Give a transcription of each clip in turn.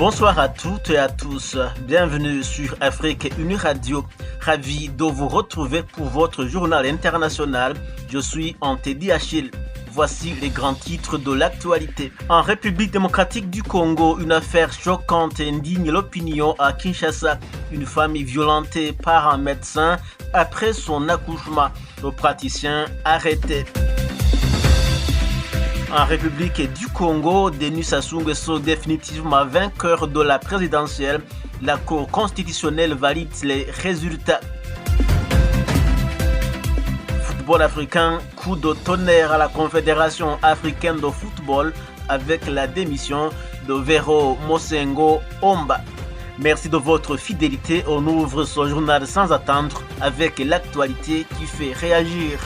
Bonsoir à toutes et à tous, bienvenue sur Afrique Uni Radio, ravi de vous retrouver pour votre journal international. Je suis Antedi Achille. Voici les grands titres de l'actualité. En République démocratique du Congo, une affaire choquante indigne l'opinion à Kinshasa. Une femme est violentée par un médecin après son accouchement. Le praticien arrêté. En République du Congo, Denis Sassou Nguesso définitivement vainqueur de la présidentielle. La Cour constitutionnelle valide les résultats. Football africain, coup de tonnerre à la Confédération africaine de football avec la démission de Vero Mosengo Omba. Merci de votre fidélité. On ouvre ce journal sans attendre avec l'actualité qui fait réagir.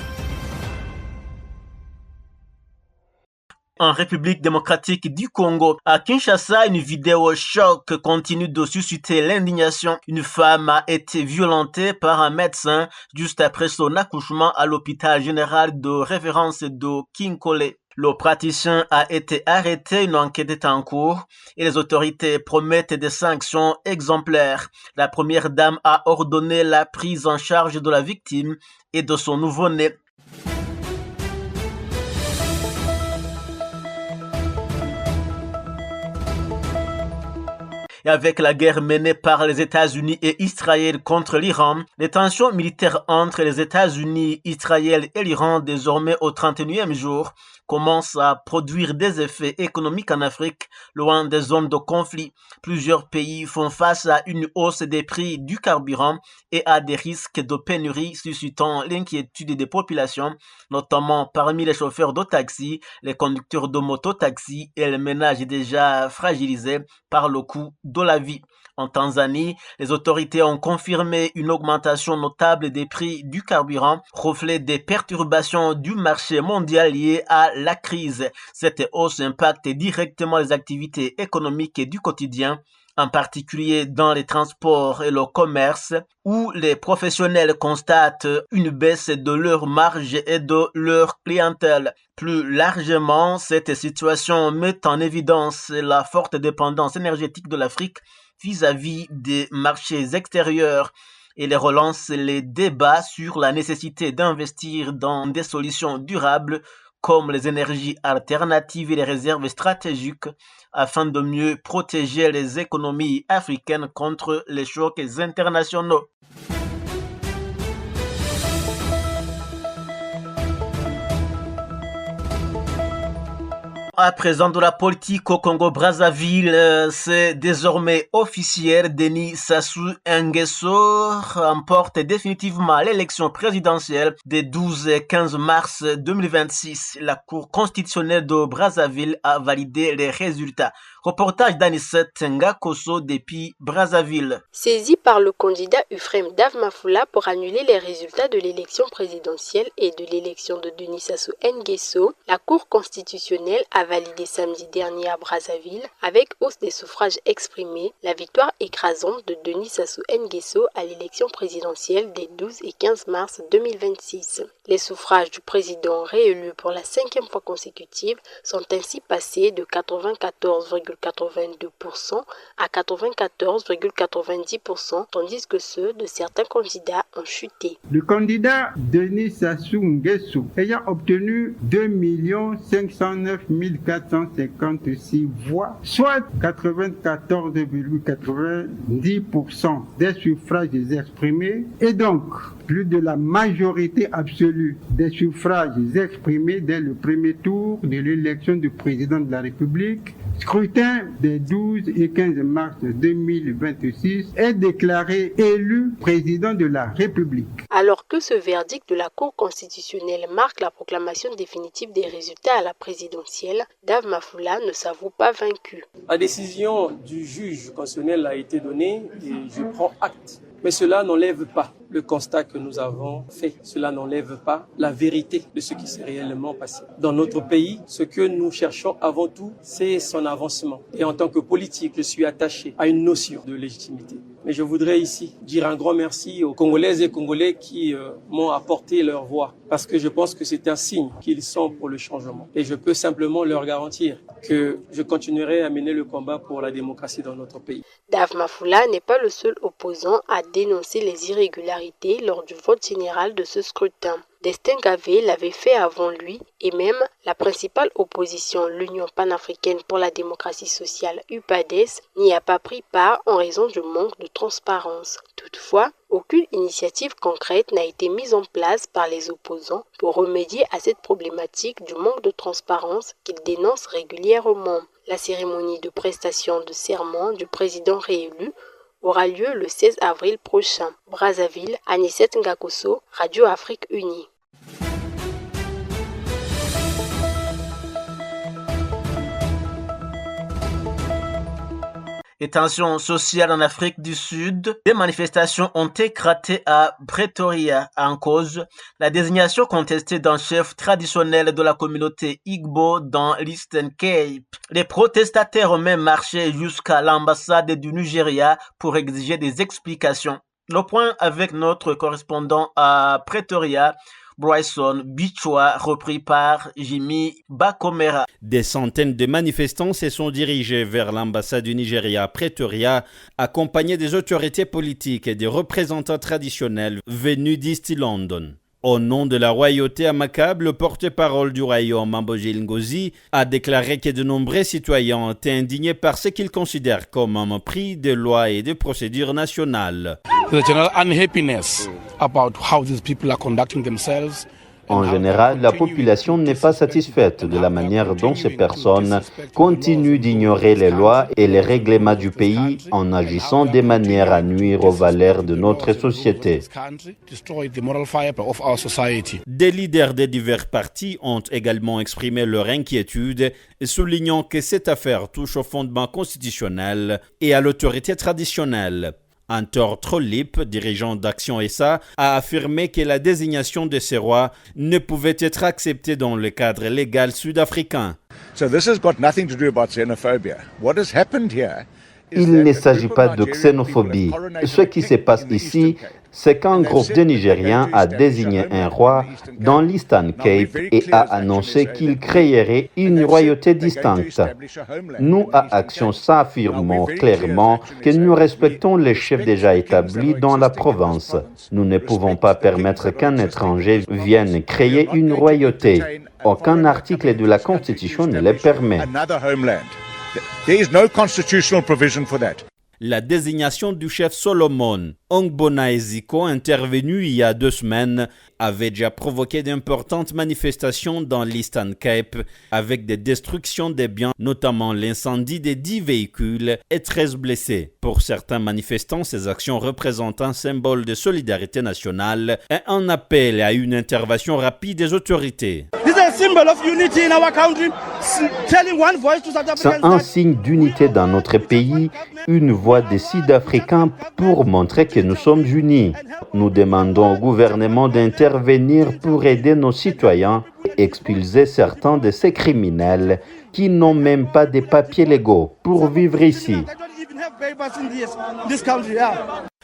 En République démocratique du Congo, à Kinshasa, une vidéo choc continue de susciter l'indignation. Une femme a été violentée par un médecin juste après son accouchement à l'hôpital général de référence de Kinkole. Le praticien a été arrêté, une enquête est en cours et les autorités promettent des sanctions exemplaires. La première dame a ordonné la prise en charge de la victime et de son nouveau-né. Et avec la guerre menée par les États-Unis et Israël contre l'Iran, les tensions militaires entre les États-Unis, Israël et l'Iran, désormais au 31e jour, commencent à produire des effets économiques en Afrique, loin des zones de conflit. Plusieurs pays font face à une hausse des prix du carburant et à des risques de pénurie, suscitant l'inquiétude des populations, notamment parmi les chauffeurs de taxi, les conducteurs de moto-taxi et les ménages déjà fragilisés par le coût de la vie. En Tanzanie, les autorités ont confirmé une augmentation notable des prix du carburant, reflet des perturbations du marché mondial liées à la crise. Cette hausse impacte directement les activités économiques et du quotidien, en particulier dans les transports et le commerce, où les professionnels constatent une baisse de leurs marges et de leur clientèle. Plus largement, cette situation met en évidence la forte dépendance énergétique de l'Afrique vis-à-vis des marchés extérieurs et les relance les débats sur la nécessité d'investir dans des solutions durables comme les énergies alternatives et les réserves stratégiques afin de mieux protéger les économies africaines contre les chocs internationaux. À présent de la politique au Congo-Brazzaville, c'est désormais officiel. Denis Sassou Nguesso remporte définitivement l'élection présidentielle des 12 et 15 mars 2026. La Cour constitutionnelle de Brazzaville a validé les résultats. Reportage d'Anissette Ngakoso depuis Brazzaville. Saisi par le candidat Ufrem Davmafoula pour annuler les résultats de l'élection présidentielle et de l'élection de Denis Sassou Nguesso, la Cour constitutionnelle a validé samedi dernier à Brazzaville, avec hausse des suffrages exprimés, la victoire écrasante de Denis Sassou Nguesso à l'élection présidentielle des 12 et 15 mars 2026. Les suffrages du président réélu pour la 5e fois consécutive sont ainsi passés de 94,82% à 94,90%, tandis que ceux de certains candidats ont chuté. Le candidat Denis Sassou Nguesso ayant obtenu 2 509 456 voix, soit 94,90% des suffrages exprimés, et donc plus de la majorité absolue des suffrages exprimés dès le premier tour de l'élection du président de la République, scrutin des 12 et 15 mars 2026, est déclaré élu président de la République. Alors que ce verdict de la Cour constitutionnelle marque la proclamation définitive des résultats à la présidentielle, Davmafoula ne s'avoue pas vaincu. La décision du juge constitutionnel a été donnée et je prends acte. Mais cela n'enlève pas le constat que nous avons fait. Cela n'enlève pas la vérité de ce qui s'est réellement passé. Dans notre pays, ce que nous cherchons avant tout, c'est son avancement. Et en tant que politique, je suis attaché à une notion de légitimité. Mais je voudrais ici dire un grand merci aux Congolaises et Congolais qui m'ont apporté leur voix, parce que je pense que c'est un signe qu'ils sont pour le changement. Et je peux simplement leur garantir que je continuerai à mener le combat pour la démocratie dans notre pays. Dave Mafoula n'est pas le seul opposant à dénoncer les irrégularités lors du vote général de ce scrutin. Destin Gavé l'avait fait avant lui et même la principale opposition, l'Union panafricaine pour la démocratie sociale UPADES, n'y a pas pris part en raison du manque de transparence. Toutefois, aucune initiative concrète n'a été mise en place par les opposants pour remédier à cette problématique du manque de transparence qu'ils dénoncent régulièrement. La cérémonie de prestation de serment du président réélu aura lieu le 16 avril prochain. Brazzaville, Anicette Ngakoso, Radio Afrique Unie. Et tensions sociales en Afrique du Sud, des manifestations ont éclaté à Pretoria en cause la désignation contestée d'un chef traditionnel de la communauté Igbo dans l'Eastern Cape. Les protestataires ont même marché jusqu'à l'ambassade du Nigeria pour exiger des explications. Le point avec notre correspondant à Pretoria, Bryson Bichwa, repris par Jimmy Bakomera. Des centaines de manifestants se sont dirigés vers l'ambassade du Nigeria à Pretoria, accompagnés des autorités politiques et des représentants traditionnels venus d'East London. Au nom de la royauté Amakab, le porte-parole du royaume Mambojil Ngozi a déclaré que de nombreux citoyens ont été indignés par ce qu'ils considèrent comme un mépris des lois et des procédures nationales. En général, la population n'est pas satisfaite de la manière dont ces personnes continuent d'ignorer les lois et les règlements du pays en agissant de manière à nuire aux valeurs de notre société. Des leaders des divers partis ont également exprimé leur inquiétude, soulignant que cette affaire touche au fondement constitutionnel et à l'autorité traditionnelle. Antor Trollip, dirigeant d'Action SA, a affirmé que la désignation de ces rois ne pouvait être acceptée dans le cadre légal sud-africain. Il ne s'agit pas de xénophobie. Ce qui se passe ici, c'est qu'un groupe de Nigériens a désigné un roi dans l'Eastern Cape et a annoncé qu'il créerait une royauté distincte. Nous, à Action SA, affirmons clairement que nous respectons les chefs déjà établis dans la province. Nous ne pouvons pas permettre qu'un étranger vienne créer une royauté. Aucun article de la Constitution ne le permet. La désignation du chef Solomon Ongbona Eziko, intervenu il y a 2 semaines, avait déjà provoqué d'importantes manifestations dans l'Eastern Cape avec des destructions des biens, notamment l'incendie des 10 véhicules et 13 blessés. Pour certains manifestants, ces actions représentent un symbole de solidarité nationale et un appel à une intervention rapide des autorités. C'est un signe d'unité dans notre pays, une voix des Sud-Africains pour montrer que nous sommes unis. Nous demandons au gouvernement d'intervenir pour aider nos citoyens et expulser certains de ces criminels qui n'ont même pas de papiers légaux pour vivre ici.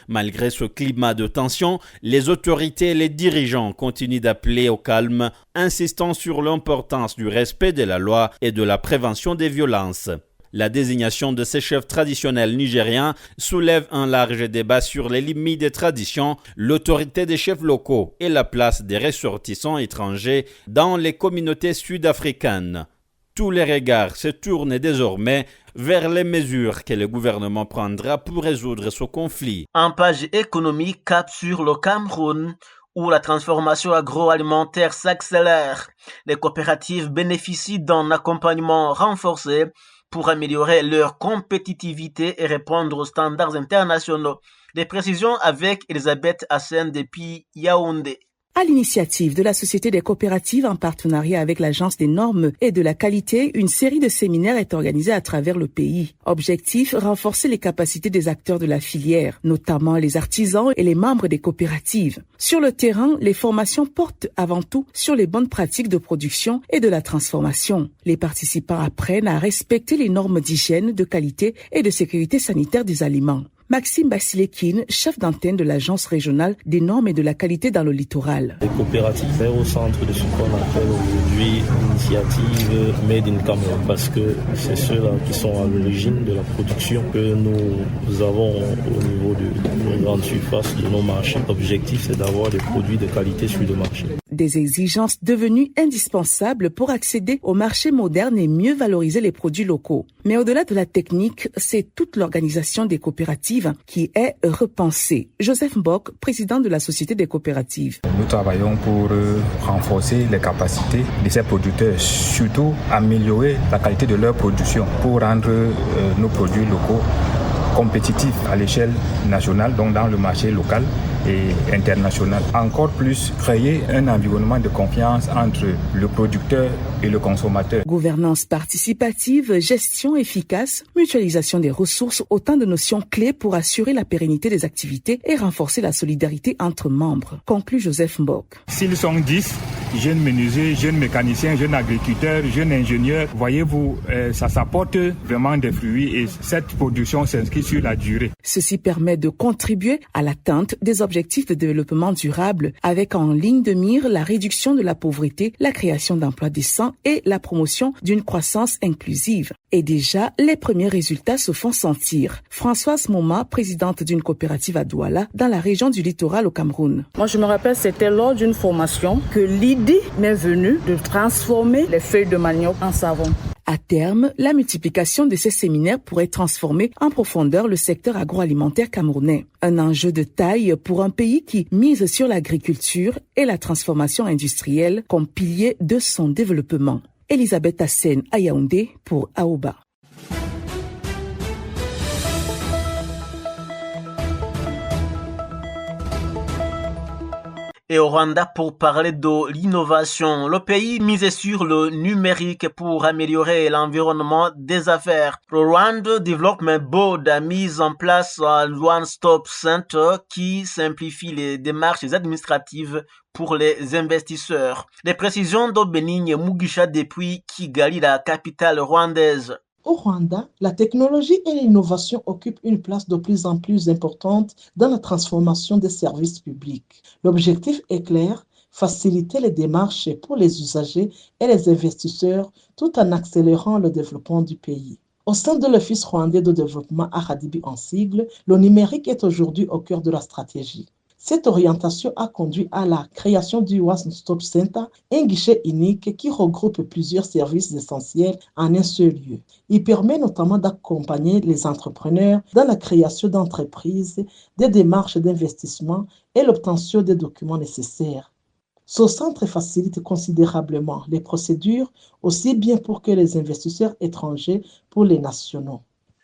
Malgré ce climat de tension, les autorités et les dirigeants continuent d'appeler au calme, insistant sur l'importance du respect de la loi et de la prévention des violences. La désignation de ces chefs traditionnels nigériens soulève un large débat sur les limites des traditions, l'autorité des chefs locaux et la place des ressortissants étrangers dans les communautés sud-africaines. Tous les regards se tournent désormais vers les mesures que le gouvernement prendra pour résoudre ce conflit. En page économique, cap sur le Cameroun, où la transformation agroalimentaire s'accélère. Les coopératives bénéficient d'un accompagnement renforcé pour améliorer leur compétitivité et répondre aux standards internationaux. Des précisions avec Elisabeth Hassen depuis Yaoundé. À l'initiative de la Société des coopératives en partenariat avec l'Agence des normes et de la qualité, une série de séminaires est organisée à travers le pays. Objectif, renforcer les capacités des acteurs de la filière, notamment les artisans et les membres des coopératives. Sur le terrain, les formations portent avant tout sur les bonnes pratiques de production et de la transformation. Les participants apprennent à respecter les normes d'hygiène, de qualité et de sécurité sanitaire des aliments. Maxime Basilekine, chef d'antenne de l'Agence régionale des normes et de la qualité dans le littoral. Les coopératives sont au centre de ce qu'on appelle aujourd'hui l'initiative Made in Cameroun, parce que c'est ceux-là qui sont à l'origine de la production que nous avons au niveau de nos grandes surfaces, de nos marchés. L'objectif, c'est d'avoir des produits de qualité sur le marché. Des exigences devenues indispensables pour accéder au marché moderne et mieux valoriser les produits locaux. Mais au-delà de la technique, c'est toute l'organisation des coopératives qui est repensée. Joseph Mbok, président de la Société des coopératives. Nous travaillons pour renforcer les capacités de ces producteurs, surtout améliorer la qualité de leur production pour rendre nos produits locaux compétitifs à l'échelle nationale, donc dans le marché local et international. Encore plus, créer un environnement de confiance entre le producteur et le consommateur. Gouvernance participative, gestion efficace, mutualisation des ressources, autant de notions clés pour assurer la pérennité des activités et renforcer la solidarité entre membres, conclut Joseph Mbok. S'ils sont 10, jeunes menuisiers, jeunes mécaniciens, jeunes agriculteurs, jeunes ingénieurs, voyez-vous, ça s'apporte vraiment des fruits et cette production s'inscrit sur la durée. Ceci permet de contribuer à l'atteinte des objectifs de développement durable avec en ligne de mire la réduction de la pauvreté, la création d'emplois décents et la promotion d'une croissance inclusive. Et déjà, les premiers résultats se font sentir. Françoise Moma, présidente d'une coopérative à Douala, dans la région du littoral au Cameroun. Moi, je me rappelle, c'était lors d'une formation que l'idée m'est venue de transformer les feuilles de manioc en savon. À terme, la multiplication de ces séminaires pourrait transformer en profondeur le secteur agroalimentaire camerounais. Un enjeu de taille pour un pays qui mise sur l'agriculture et la transformation industrielle comme pilier de son développement. Elisabeth Hassen à Yaoundé pour Aoba. Et au Rwanda, pour parler de l'innovation, le pays misait sur le numérique pour améliorer l'environnement des affaires. Le Rwanda Development Board a mis en place un One Stop Center qui simplifie les démarches administratives pour les investisseurs. Les précisions de Benigne Mugisha depuis Kigali, la capitale rwandaise. Au Rwanda, la technologie et l'innovation occupent une place de plus en plus importante dans la transformation des services publics. L'objectif est clair, faciliter les démarches pour les usagers et les investisseurs tout en accélérant le développement du pays. Au sein de l'Office rwandais de développement RDB en sigle, le numérique est aujourd'hui au cœur de la stratégie. Cette orientation a conduit à la création du One Stop Center, un guichet unique qui regroupe plusieurs services essentiels en un seul lieu. Il permet notamment d'accompagner les entrepreneurs dans la création d'entreprises, des démarches d'investissement et l'obtention des documents nécessaires. Ce centre facilite considérablement les procédures, aussi bien pour que les investisseurs étrangers pour les nationaux.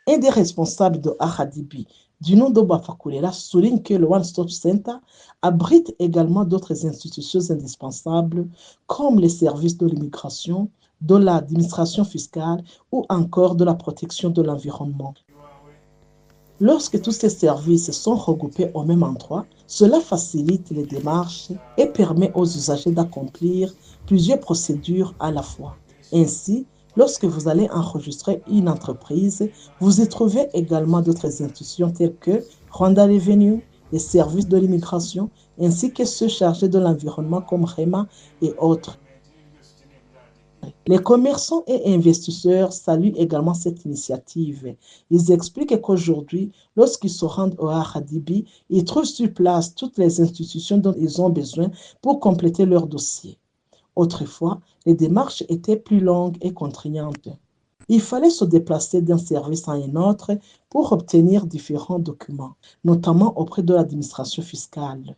Un des responsables de RDB, du nom d'Obafakulela, souligne que le One Stop Center abrite également d'autres institutions indispensables comme les services de l'immigration, de l'administration fiscale ou encore de la protection de l'environnement. Lorsque tous ces services sont regroupés au même endroit, cela facilite les démarches et permet aux usagers d'accomplir plusieurs procédures à la fois. Ainsi, lorsque vous allez enregistrer une entreprise, vous y trouvez également d'autres institutions telles que Rwanda Revenue, les services de l'immigration, ainsi que ceux chargés de l'environnement comme REMA et autres. Les commerçants et investisseurs saluent également cette initiative. Ils expliquent qu'aujourd'hui, lorsqu'ils se rendent au RDB, ils trouvent sur place toutes les institutions dont ils ont besoin pour compléter leur dossier. Autrefois, les démarches étaient plus longues et contraignantes. Il fallait se déplacer d'un service à un autre pour obtenir différents documents, notamment auprès de l'administration fiscale.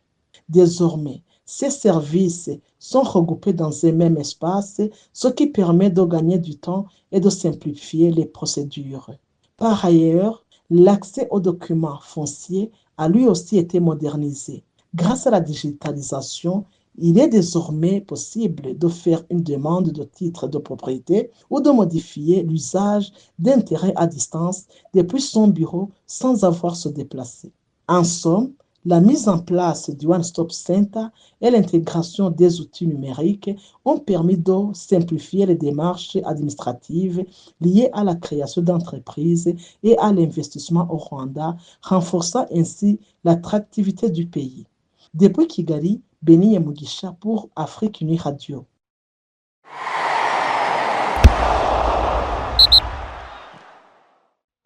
Désormais, ces services sont regroupés dans un même espace, ce qui permet de gagner du temps et de simplifier les procédures. Par ailleurs, l'accès aux documents fonciers a lui aussi été modernisé. Grâce à la digitalisation, il est désormais possible de faire une demande de titre de propriété ou de modifier l'usage d'intérêt à distance depuis son bureau sans avoir à se déplacer. En somme, La mise en place du One Stop Center et l'intégration des outils numériques ont permis de simplifier les démarches administratives liées à la création d'entreprises et à l'investissement au Rwanda, renforçant ainsi l'attractivité du pays. Depuis Kigali, Beni Mugisha pour Afrique Unie Radio.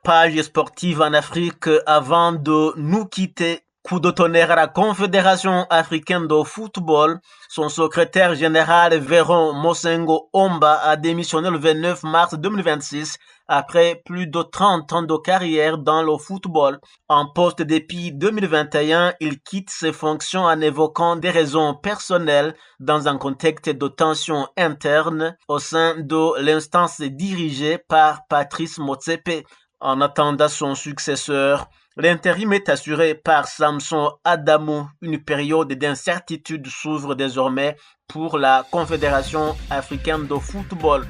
Page sportive en Afrique avant de nous quitter. Coup de tonnerre à la Confédération africaine de football. Son secrétaire général Véron Mosengo Omba a démissionné le 29 mars 2026 après plus de 30 ans de carrière dans le football. En poste depuis 2021, il quitte ses fonctions en évoquant des raisons personnelles dans un contexte de tension interne au sein de l'instance dirigée par Patrice Motsepe. En attendant son successeur, l'intérim est assuré par Samson Adamou. Une période d'incertitude s'ouvre désormais pour la Confédération africaine de football.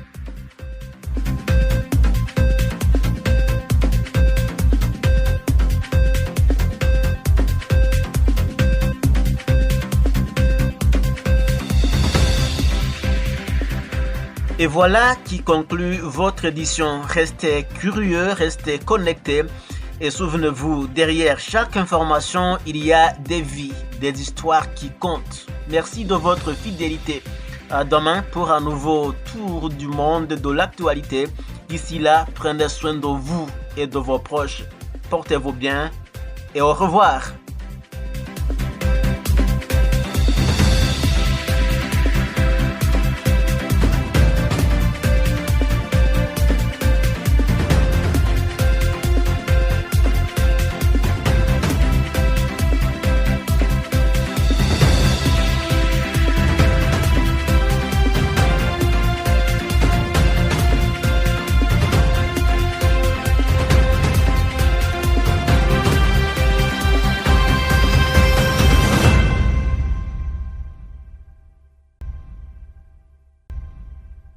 Et voilà qui conclut votre édition. Restez curieux, restez connectés. Et souvenez-vous, derrière chaque information, il y a des vies, des histoires qui comptent. Merci de votre fidélité. À demain pour un nouveau tour du monde de l'actualité. D'ici là, prenez soin de vous et de vos proches. Portez-vous bien et au revoir.